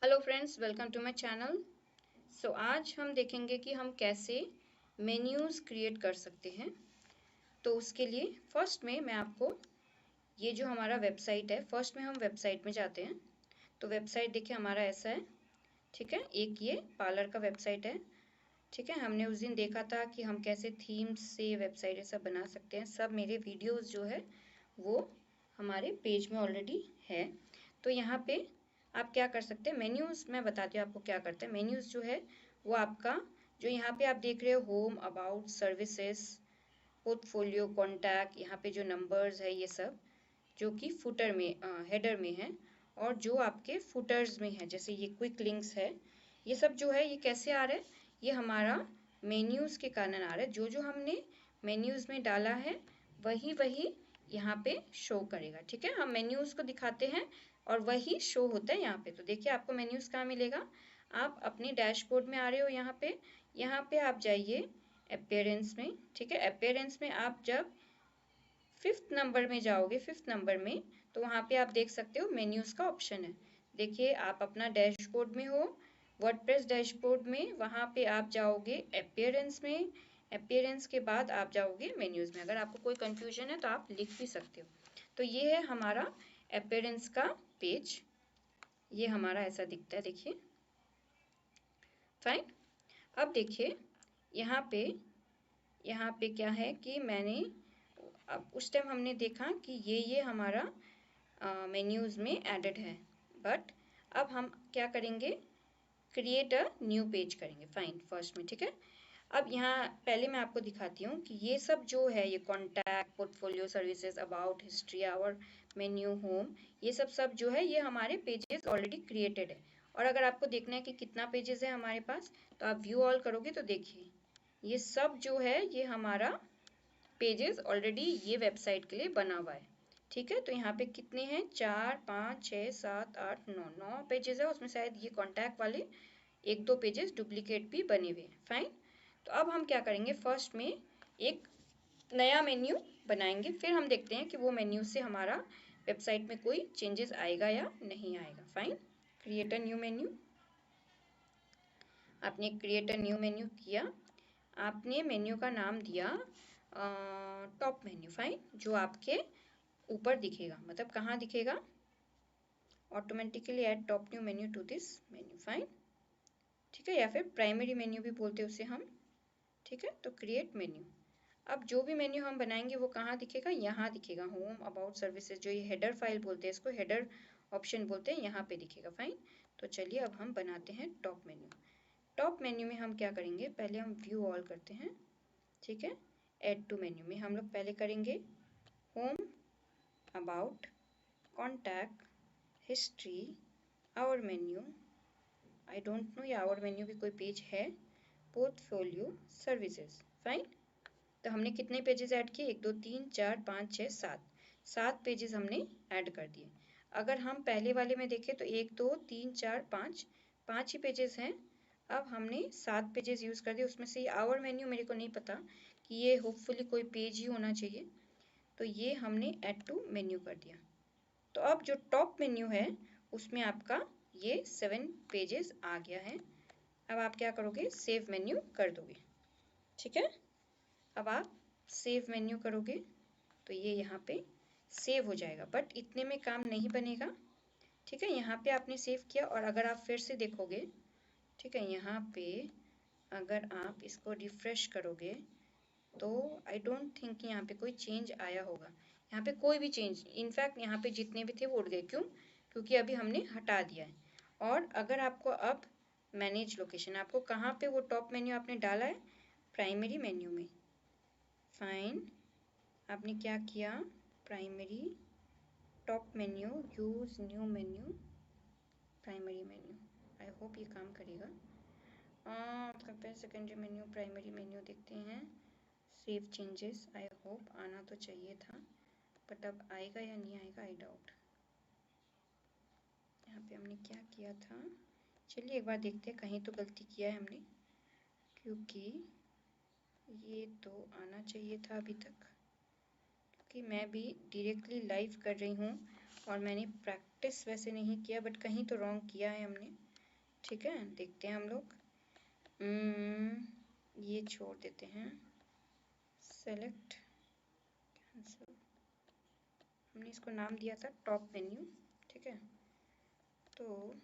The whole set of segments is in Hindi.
Hello friends, welcome to my channel. आज हम देखेंगे कि हम कैसे मेन्यूज़ क्रिएट कर सकते हैं। तो उसके लिए फर्स्ट में मैं आपको ये जो हमारा वेबसाइट है, फर्स्ट में हम वेबसाइट में जाते हैं। तो वेबसाइट देखिए हमारा ऐसा है, ठीक है। एक ये पार्लर का वेबसाइट है, ठीक है। हमने उस दिन देखा था कि हम कैसे थीम्स से वेबसाइट ऐसा बना सकते हैं। सब मेरे वीडियोज़ जो है वो हमारे पेज में ऑलरेडी है। तो यहाँ पे आप क्या कर सकते हैं, मेन्यूज़ मैं बताती हूँ आपको क्या करते हैं। मेन्यूज़ जो है वो आपका जो यहाँ पे आप देख रहे हो, home, about, services, portfolio, contact, यहाँ पे जो नंबर्स है ये सब जो कि फुटर में हेडर में है, और जो आपके फुटर्स में है जैसे ये क्विक लिंक्स है, ये सब जो है ये कैसे आ रहा है, ये हमारा मेन्यूज़ के कारण आ रहा है। जो जो हमने मेन्यूज़ में डाला है वही वही यहाँ पे शो करेगा, ठीक है। हम मेन्यूज़ को दिखाते हैं और वही शो होता है यहाँ पे। तो देखिए आपको मेन्यूज़ कहाँ मिलेगा, आप अपने डैशबोर्ड में आ रहे हो, यहाँ पे आप जाइए अपीयरेंस में, ठीक है। अपीयरेंस में आप जब फिफ्थ नंबर में जाओगे, फिफ्थ नंबर में, तो वहाँ पे आप देख सकते हो मेन्यूज़ का ऑप्शन है। देखिए आप अपना डैशबोर्ड में हो, वर्डप्रेस डैशबोर्ड में, वहाँ पे आप जाओगे अपीयरेंस में, अपीयरेंस के बाद आप जाओगे मेन्यूज़ में। अगर आपको कोई कंफ्यूजन है तो आप लिख भी सकते हो। तो ये है हमारा अपीयरेंस का पेज, ये हमारा ऐसा दिखता है, देखिए। फाइन। अब देखिए यहाँ पे क्या है कि मैंने अब उस टाइम हमने देखा कि ये हमारा मेन्यूज़ में एडेड है, बट अब हम क्या करेंगे, क्रिएट अ न्यू पेज करेंगे। फाइन, फर्स्ट में, ठीक है। अब यहाँ पहले मैं आपको दिखाती हूँ कि ये सब जो है, ये contact, portfolio, services, about, history, our, menu, home, ये सब जो है ये हमारे पेजेस ऑलरेडी क्रिएटेड है। और अगर आपको देखना है कि कितना पेजेस है हमारे पास, तो आप व्यू ऑल करोगे तो देखिए ये सब जो है ये हमारा पेजेस ऑलरेडी ये वेबसाइट के लिए बना हुआ है, ठीक है। तो यहाँ पे कितने हैं, 4, 5, 6, 7, 8, 9 पेजेस है। उसमें शायद ये कॉन्टैक्ट वाले एक दो पेजेस डुप्लीकेट भी बने हुए हैं। फाइन। तो अब हम क्या करेंगे, फर्स्ट में एक नया मेन्यू बनाएंगे, फिर हम देखते हैं कि वो मेन्यू से हमारा वेबसाइट में कोई चेंजेस आएगा या नहीं आएगा। Fine, create a new menu. आपने क्रिएट अ न्यू मेन्यू किया, आपने मेन्यू का नाम दिया टॉप मेन्यू। फाइन, जो आपके ऊपर दिखेगा, मतलब कहाँ दिखेगा, automatically add top new menu to this menu. Fine, ठीक है, या फिर प्राइमरी मेन्यू भी बोलते हैं उसे हम, ठीक है। तो क्रिएट मेन्यू, अब जो भी मेन्यू हम बनाएंगे वो कहाँ दिखेगा, यहाँ दिखेगा, होम, अबाउट, सर्विसेज, जो ये हेडर फाइल बोलते हैं, इसको हेडर ऑप्शन बोलते हैं, यहाँ पे दिखेगा। फाइन। तो चलिए अब हम बनाते हैं टॉप मेन्यू। टॉप मेन्यू में हम क्या करेंगे, पहले हम व्यू ऑल करते हैं, ठीक है। ऐड टू मेन्यू में हम लोग पहले करेंगे home, about, contact, history, our menu, I don't know ये आवर मेन्यू भी कोई पेज है, पोर्टफोलियो, सर्विसेज। फाइन। तो हमने कितने पेजेस ऐड किए, 1, 2, 3, 4, 5, 6, 7, 7 पेजेस हमने ऐड कर दिए। अगर हम पहले वाले में देखें तो 1, 2, 3, 4, 5, 5 ही पेजेस हैं। अब हमने 7 पेजेस यूज़ कर दिए, उसमें से आवर मेन्यू मेरे को नहीं पता कि ये होपफुली कोई पेज ही होना चाहिए, तो ये हमने ऐड टू मेन्यू कर दिया। तो अब जो टॉप मेन्यू है उसमें आपका ये 7 पेजेस आ गया है। अब आप क्या करोगे, सेव मेन्यू कर दोगे, ठीक है। अब आप सेव मेन्यू करोगे तो ये यहाँ पे सेव हो जाएगा, बट इतने में काम नहीं बनेगा, ठीक है। यहाँ पे आपने सेव किया और अगर आप फिर से देखोगे, ठीक है, यहाँ पे अगर आप इसको रिफ्रेश करोगे तो आई डोंट थिंक यहाँ पे कोई चेंज आया होगा। यहाँ पे कोई भी चेंज, इनफैक्ट यहाँ पे जितने भी थे वो उड़ गए, क्यों, क्योंकि अभी हमने हटा दिया है। और अगर आपको अब मैनेज लोकेशन, आपको कहाँ पे वो टॉप मेन्यू आपने डाला है, प्राइमरी मेन्यू में। फाइन, आपने क्या किया, primary, top menu, use new menu, primary menu. I hope ये काम करेगा। Compare secondary menu, primary menu देखते हैं, सेव चेंजेस, आई होप आना तो चाहिए था, बट अब आएगा या नहीं आएगा, आई डाउट। यहाँ पे हमने क्या किया था, चलिए एक बार देखते हैं, कहीं तो गलती किया है हमने, क्योंकि ये तो आना चाहिए था अभी तक, कि मैं भी डायरेक्टली लाइव कर रही हूँ और मैंने प्रैक्टिस वैसे नहीं किया, बट कहीं तो रॉन्ग किया है हमने। ठीक है, देखते हैं हम लोग। ये छोड़ देते हैं, सेलेक्ट, कैंसिल। हमने इसको नाम दिया था टॉप मेन्यू, ठीक है। तो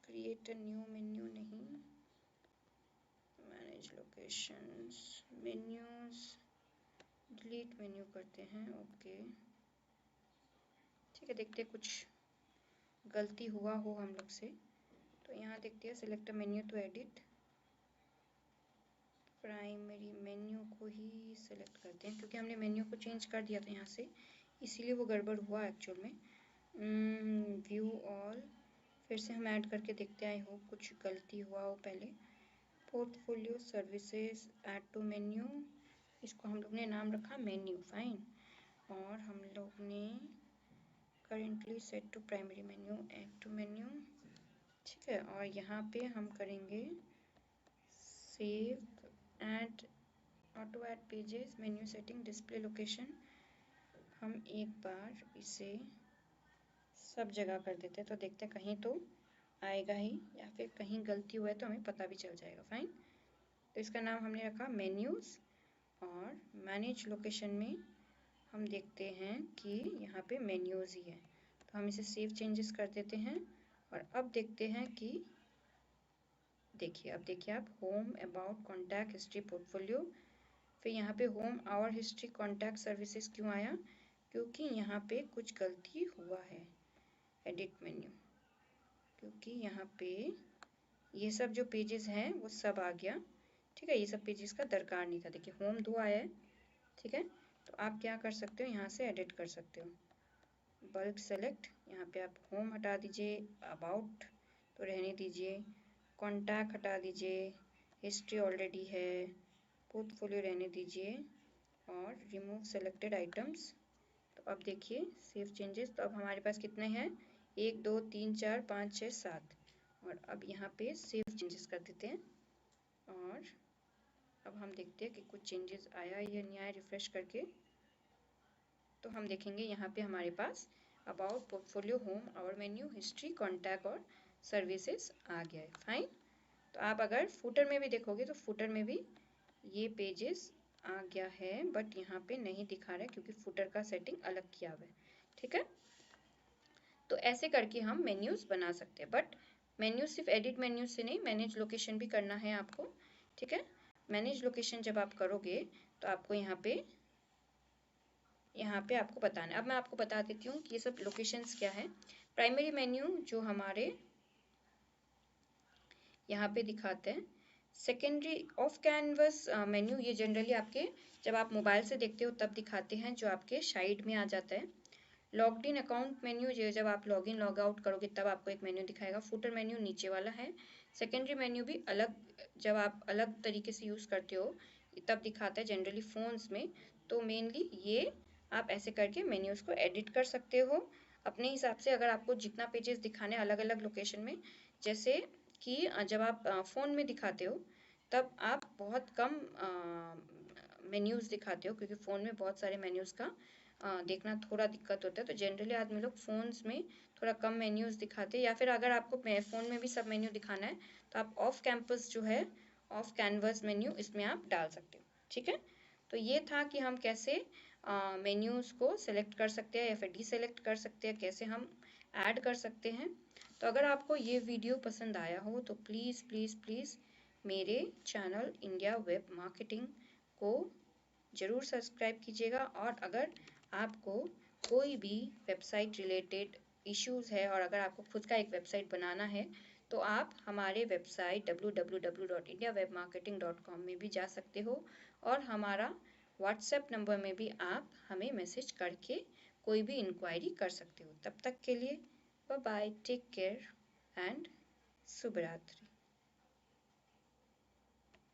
क्रिएट अ न्यू मेन्यू नहीं, manage locations, menus, delete menu करते हैं, ओके। ठीक है, देखते हैं कुछ गलती हुआ हो हम लोग से। तो यहाँ देखते हैं select menu to edit, primary menu को ही सिलेक्ट करते हैं क्योंकि हमने मेन्यू को चेंज कर दिया था यहाँ से, इसीलिए वो गड़बड़ हुआ एक्चुअल में। व्यू ऑल फिर से हम ऐड करके देखते हैं, आई होप कुछ गलती हुआ हो पहले। Portfolio services, add to menu, इसको हम लोग ने नाम रखा मेन्यू, फाइन। और हम लोग ने currently set to primary menu, add to menu, ठीक है। और यहाँ पे हम करेंगे save, add, auto add pages, menu setting, display location. हम एक बार इसे सब जगह कर देते हैं तो देखते हैं कहीं तो आएगा ही, या फिर कहीं गलती हुआ है तो हमें पता भी चल जाएगा, फाइन। तो इसका नाम हमने रखा मेन्यूज़। और मैनेज लोकेशन में हम देखते हैं कि यहाँ पे मेन्यूज़ ही है, तो हम इसे सेव चेंजेस कर देते हैं। और अब देखते हैं कि देखिए, अब देखिए आप, home, about, contact, history, portfolio, फिर यहाँ पे home, our, history, contact, services क्यों आया? क्योंकि यहाँ पे कुछ गलती हुआ है, एडिट मेन्यू, क्योंकि यहाँ पे ये सब जो पेजेस हैं वो सब आ गया, ठीक है। ये सब पेजेस का दरकार नहीं था। देखिए होम 2 आया है, ठीक है। तो आप क्या कर सकते हो, यहाँ से एडिट कर सकते हो, बल्क सेलेक्ट, यहाँ पे आप होम हटा दीजिए, अबाउट तो रहने दीजिए, कॉन्टैक्ट हटा दीजिए, हिस्ट्री ऑलरेडी है, पोर्टफोलियो रहने दीजिए, और रिमूव सेलेक्टेड आइटम्स। तो अब देखिए सेव चेंजेस, तो अब हमारे पास कितने हैं, 1 2 3 4 5 6 7। और अब यहाँ पे सेव चेंजेस कर देते हैं। और अब हम देखते हैं कि कुछ चेंजेस आया या नहीं आया, रिफ्रेश करके। तो हम देखेंगे यहाँ पे हमारे पास about, portfolio, home, our menu, history, contact और सर्विसेज आ गया है, फाइन। तो आप अगर फुटर में भी देखोगे तो फुटर में भी ये पेजेस आ गया है, बट यहाँ पे नहीं दिखा रहा है क्योंकि फुटर का सेटिंग अलग किया हुआ है, ठीक है। तो ऐसे करके हम मेन्यूज बना सकते हैं, बट मेन्यू सिर्फ एडिट मेन्यू से नहीं, मैनेज लोकेशन भी करना है आपको, ठीक है। मैनेज लोकेशन जब आप करोगे तो आपको यहाँ पे आपको बताना है। अब मैं आपको बता देती हूँ कि ये सब लोकेशंस क्या है। प्राइमरी मेन्यू जो हमारे यहाँ पे दिखाते हैं, सेकेंडरी ऑफ कैनवस मेन्यू, ये जनरली आपके जब आप मोबाइल से देखते हो तब दिखाते हैं, जो आपके साइड में आ जाता है। लॉग्ड इन अकाउंट मेन्यू, जो जब आप लॉग इन लॉग आउट करोगे तब आपको एक मेन्यू दिखाएगा। फुटर मेन्यू नीचे वाला है। सेकेंडरी मेन्यू भी अलग, जब आप अलग तरीके से यूज़ करते हो तब दिखाता है, जनरली फ़ोन्स में। तो मेनली ये आप ऐसे करके मेन्यूज़ को एडिट कर सकते हो अपने हिसाब से, अगर आपको जितना पेजेस दिखाने अलग अलग लोकेशन में। जैसे कि जब आप फ़ोन में दिखाते हो तब आप बहुत कम मेन्यूज़ दिखाते हो, क्योंकि फ़ोन में बहुत सारे मेन्यूज़ का देखना थोड़ा दिक्कत होता है। तो जनरली आदमी लोग फ़ोन्स में थोड़ा कम मेन्यूज़ दिखाते हैं, या फिर अगर आपको फ़ोन में भी सब मेन्यू दिखाना है तो आप ऑफ कैंपस जो है, ऑफ कैनवस मेन्यू, इसमें आप डाल सकते हो, ठीक है। तो ये था कि हम कैसे मेन्यूज़ को सेलेक्ट कर सकते हैं या फिर डीसेलेक्ट कर सकते हैं, कैसे हम ऐड कर सकते हैं। तो अगर आपको ये वीडियो पसंद आया हो तो प्लीज़ प्लीज़ प्लीज़ मेरे चैनल इंडिया वेब मार्केटिंग को ज़रूर सब्सक्राइब कीजिएगा। और अगर आपको कोई भी वेबसाइट रिलेटेड इश्यूज़ है और अगर आपको खुद का एक वेबसाइट बनाना है तो आप हमारे वेबसाइट www.indiawebmarketing.com में भी जा सकते हो, और हमारा व्हाट्सएप नंबर में भी आप हमें मैसेज करके कोई भी इंक्वायरी कर सकते हो। तब तक के लिए bye bye, take care and शुभ रात्रि।